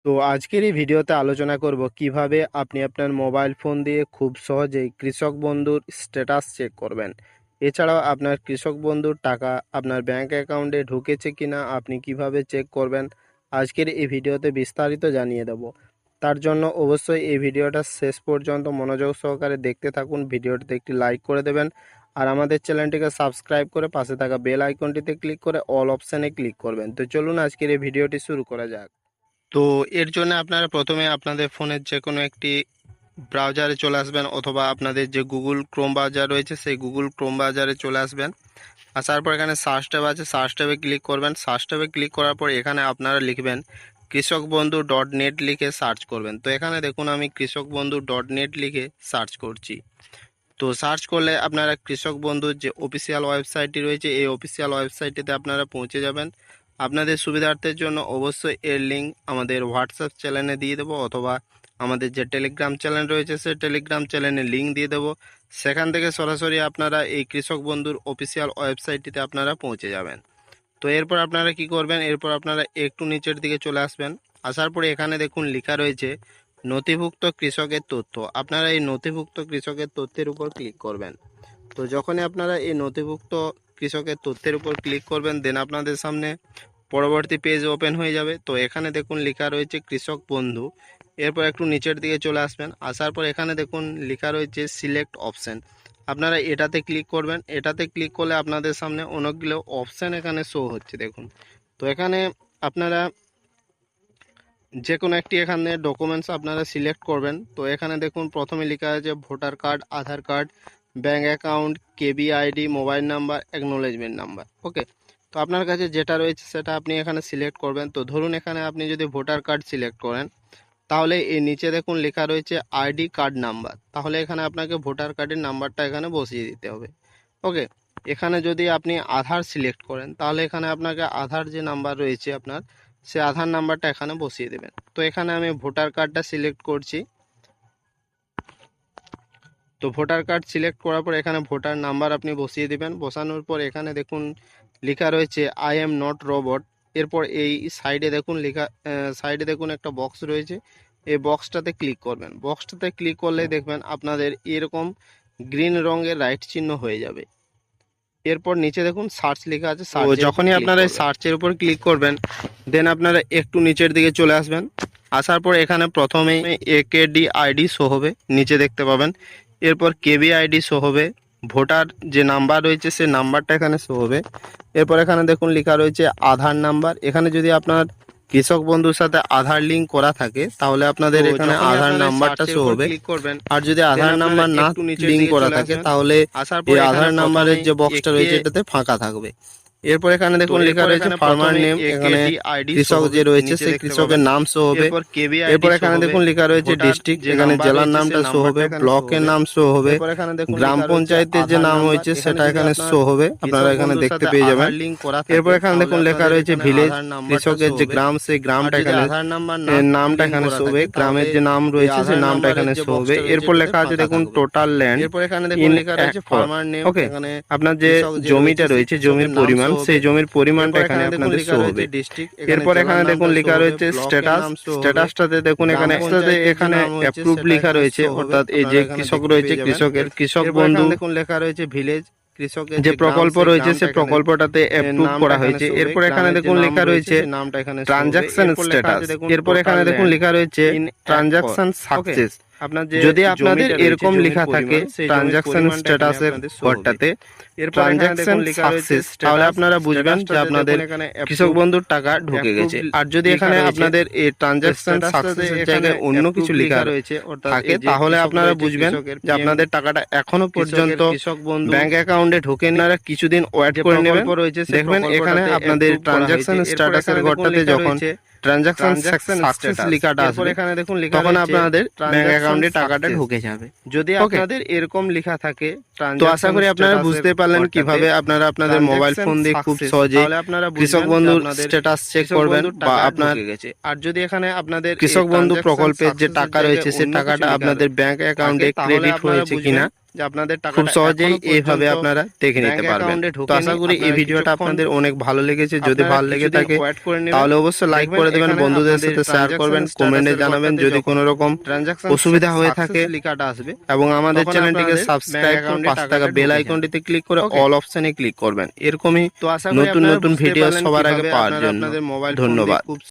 তো আজকের এই ভিডিওতে আলোচনা করব কিভাবে আপনি আপনার মোবাইল ফোন দিয়ে খুব সহজেই কৃষক বন্ধুর স্ট্যাটাস চেক করবেন। এছাড়াও আপনার কৃষক বন্ধুর টাকা আপনার ব্যাংক অ্যাকাউন্টে ঢুকেছে কিনা আপনি কিভাবে চেক করবেন, আজকের এই ভিডিওতে বিস্তারিত জানিয়ে দেব। তার জন্য অবশ্যই এই ভিডিওটা শেষ পর্যন্ত মনোযোগ সহকারে দেখতে থাকুন। ভিডিওটিতে একটি লাইক করে দেবেন আর আমাদের চ্যানেলটিকে সাবস্ক্রাইব করে পাশে থাকা বেল আইকনটিতে ক্লিক করে অল অপশানে ক্লিক করবেন। তো চলুন আজকের এই ভিডিওটি শুরু করা যাক। তো এর জন্য আপনারা প্রথমে আপনাদের ফোনের যে কোনো একটি ব্রাউজারে চলে আসবেন, অথবা আপনাদের যে গুগল ক্রোম ব্রাউজার রয়েছে সেই গুগল ক্রোম ব্রাউজারে চলে আসবেন। আসার পর এখানে সার্চ ট্যাব আছে, সার্চ ট্যাবে ক্লিক করবেন। সার্চ ট্যাবে ক্লিক করার পর এখানে আপনারা লিখবেন কৃষক বন্ধু .net লিখে সার্চ করবেন। তো এখানে দেখুন আমি কৃষক বন্ধু .net লিখে সার্চ করছি। তো সার্চ করলে আপনারা কৃষক বন্ধুর যে অফিসিয়াল ওয়েবসাইটটি রয়েছে এই অফিসিয়াল ওয়েবসাইটটিতে আপনারা পৌঁছে যাবেন। আপনাদের সুবিধার্থের জন্য অবশ্যই এর লিঙ্ক আমাদের হোয়াটসঅ্যাপ চ্যানেলে দিয়ে দেবো, অথবা আমাদের যে টেলিগ্রাম চ্যানেল রয়েছে সেই টেলিগ্রাম চ্যানেলে লিঙ্ক দিয়ে দেবো। সেখান থেকে সরাসরি আপনারা এই কৃষক বন্ধুর অফিসিয়াল ওয়েবসাইটটিতে আপনারা পৌঁছে যাবেন। তো এরপর আপনারা কি করবেন, এরপর আপনারা একটু নিচের দিকে চলে আসবেন। আসার পরে এখানে দেখুন লেখা রয়েছে নথিভুক্ত কৃষকের তথ্য। আপনারা এই নথিভুক্ত কৃষকের তথ্যের উপর ক্লিক করবেন। তো যখনই আপনারা এই নথিভুক্ত কৃষকের তথ্যের উপর ক্লিক করবেন, দেন আপনাদের সামনে পরবর্তী পেজ ওপেন হয়ে যাবে। তো এখানে দেখুন লেখা রয়েছে কৃষক বন্ধু। এরপর একটু নিচের দিকে চলে আসবেন। আসার পর এখানে দেখুন লেখা রয়েছে সিলেক্ট অপশান। আপনারা এটাতে ক্লিক করবেন। এটাতে ক্লিক করলে আপনাদের সামনে অনেকগুলো অপশান এখানে শো হচ্ছে দেখুন। তো এখানে আপনারা যে কোনো একটি এখানে ডকুমেন্টস আপনারা সিলেক্ট করবেন। তো এখানে দেখুন প্রথমে লেখা আছে voter card, Aadhaar card, bank account, কেবিআইডি, mobile number, acknowledgement number. Okay, তো আপনার কাছে যেটা রয়েছে সেটা আপনি এখানে সিলেক্ট করবেন। তো ধরুন এখানে আপনি যদি ভোটার কার্ড সিলেক্ট করেন, তাহলে এই নিচে দেখুন লেখা রয়েছে আইডি কার্ড নাম্বার। তাহলে এখানে আপনাকে ভোটার কার্ডের নাম্বারটা এখানে বসিয়ে দিতে হবে। ওকে, এখানে যদি আপনি আধার সিলেক্ট করেন, তাহলে এখানে আপনাকে আধার যে নাম্বার রয়েছে আপনার, সে আধার নাম্বারটা এখানে বসিয়ে দেবেন। তো এখানে আমি ভোটার কার্ডটা সিলেক্ট করছি। তো ভোটার কার্ড সিলেক্ট করার পর এখানে ভোটার নাম্বার আপনি বসিয়ে দেবেন। বসানোর পর এখানে দেখুন লেখা রয়েছে আই এম নট রোবট। এরপর এই সাইডে দেখুন সাইডে দেখুন একটা বক্স রয়েছে, এই বক্সটাতে ক্লিক করবেন। বক্সটাতে ক্লিক করলে দেখবেন আপনাদের এরকম গ্রিন রঙের রাইট চিহ্ন হয়ে যাবে। এরপর নিচে দেখুন সার্চ লেখা আছে। যখনই আপনারা এই সার্চের উপর ক্লিক করবেন, দেন আপনারা একটু নিচের দিকে চলে আসবেন। আসার পর এখানে প্রথমেই একেডি আইডি শো হবে, নিচে দেখতে পাবেন। এরপর কেবি আইডি শো হবে, ভোটার যে নাম্বার রয়েছে সে নাম্বারটা এখানে শো হবে। এরপর এখানে দেখুন লেখা রয়েছে আধার নাম্বার। এখানে যদি আপনার কৃষক বন্ধুর সাথে আধার লিঙ্ক করা থাকে, তাহলে আপনাদের এখানে আধার নাম্বারটা শো হবে। আর যদি আধার নাম্বার না লিঙ্ক করা থাকে, তাহলে এই আধার নাম্বারের যে বক্সটা রয়েছে এটাতে ফাঁকা থাকবে। এরপর এখানে দেখুন লেখা রয়েছে ফার্মার নেম। এখানে কৃষক যে রয়েছে সেই কৃষকের নাম শো হবে। এরপর এখানে দেখুন লেখা রয়েছে ডিস্ট্রিক্ট, এখানে জেলার নামটা শো হবে, ব্লকের নাম শো হবে, গ্রাম পঞ্চায়েতের যে নাম হয়েছে সেটা এখানে শো হবে, আপনারা এখানে দেখতে পেয়ে যাবেন। এরপর এখানে দেখুন লেখা রয়েছে ভিলেজ, কৃষকের যে গ্রাম সেই গ্রামটা এখানে নামটা এখানে শো হবে, গ্রামের যে নাম রয়েছে সেই নামটা এখানে শো হবে। এরপর লেখা আছে দেখুন টোটাল ল্যান্ড। এরপর এখানে দেখুন লেখা রয়েছে ফার্মার নেম। ওকে, আপনার যে জমিটা রয়েছে জমির পরিমাণ, সেই জমির পরিমাণটা এখানে আপনাদের শো হবে। এরপর এখানে দেখুন লেখা রয়েছে স্ট্যাটাস। স্ট্যাটাসটাতে দেখুন এখানে অ্যাপ্রুভ লেখা রয়েছে, অর্থাৎ এই যে কৃষক রয়েছে কৃষক বন্ধু দেখুন লেখা রয়েছে ভিলেজ, কৃষকের যে প্রকল্প রয়েছে সেই প্রকল্পটাতে অ্যাপ্রুভ করা হয়েছে। এরপর এখানে দেখুন লেখা রয়েছে ট্রানজাকশন স্ট্যাটাস। এরপর এখানে দেখুন লেখা রয়েছে ট্রানজাকশন সাকসেস। যদি আপনাদের এরকম লেখা থাকে ট্রানজাকশন স্ট্যাটাসের ঘরটাতে ট্রানজাকশন সাকসেস, তাহলে আপনারা বুঝবেন যে আপনাদের কৃষক বন্ধুর টাকা ঢুকে গেছে। আর যদি এখানে আপনাদের এই ট্রানজাকশন সাকসেসের জায়গায় অন্য কিছু লেখা রয়েছে থাকে, তাহলে আপনারা বুঝবেন যে আপনাদের টাকাটা এখনো পর্যন্ত ব্যাংক অ্যাকাউন্টে ঢোকেনি। আপনারা কিছুদিন ওয়েট করে নেবেন, দেখবেন এখানে আপনাদের ট্রানজাকশন স্ট্যাটাসের ঘরটাতে যখন ট্রানজাকশন সাকসেস লেখাটা আসবে, তখন আপনাদের ব্যাংক অ্যাকাউন্টে টাকাটা ঢুকে যাবে। যদি আপনাদের এরকম লেখা থাকে, তো আশা করি আপনারা বুঝতে পারলেন কিভাবে আপনারা আপনাদের মোবাইল ফোন দিয়ে খুব সহজে কৃষক বন্ধুর স্ট্যাটাস চেক করবেন বা আপনার। আর যদি এখানে আপনাদের কৃষক বন্ধু প্রকল্পের যে টাকা রয়েছে সেই টাকাটা আপনাদের ব্যাংক অ্যাকাউন্টে ক্রেডিট হয়েছে কিনা যে আপনাদের খুব টাকাটা সহজেই এখনো এইভাবে পর্যন্ত আপনারা দেখে নিতে ব্যাংক পারবেন। অ্যাকাউন্টে তো আশা ঢোকেনি। করি এই আপনারা ভিডিওটা কিছুক্ষণ আপনাদের অনেক ভালো লেগেছে। যদি আপনারা ভালো লেগে কিছুদিন থাকে ওয়েট করে নেবেন, তাহলে অবশ্যই লাইক দেখবেন করে দেবেন, এখানে বন্ধুদের আপনাদের সাথে শেয়ার করবেন, ট্রানজাকশন কমেন্টে স্ট্যাটাসের জানাবেন ঘরটাতে যদি যখন কোনো রকম ট্রানজাকশন অসুবিধা হয়ে থাকে। সাকসেস লেখাটা আসবে, এবং আমাদের তখন চ্যানেলটিকে আপনাদের ব্যাংক সাবস্ক্রাইব করে অ্যাকাউন্টে 5 টাকা টাকাটা বেল ঢুকে যাবে। আইকনটিতে ক্লিক করে ওকে, অল অপশানে ক্লিক করবেন। এরকমই তো আশা করি নতুন আপনারা নতুন বুঝতে ভিডিও পারলেন সবার আগে কিভাবে পাওয়ার আপনারা জন্য আপনাদের মোবাইল ফোন দিয়ে ধন্যবাদ। খুব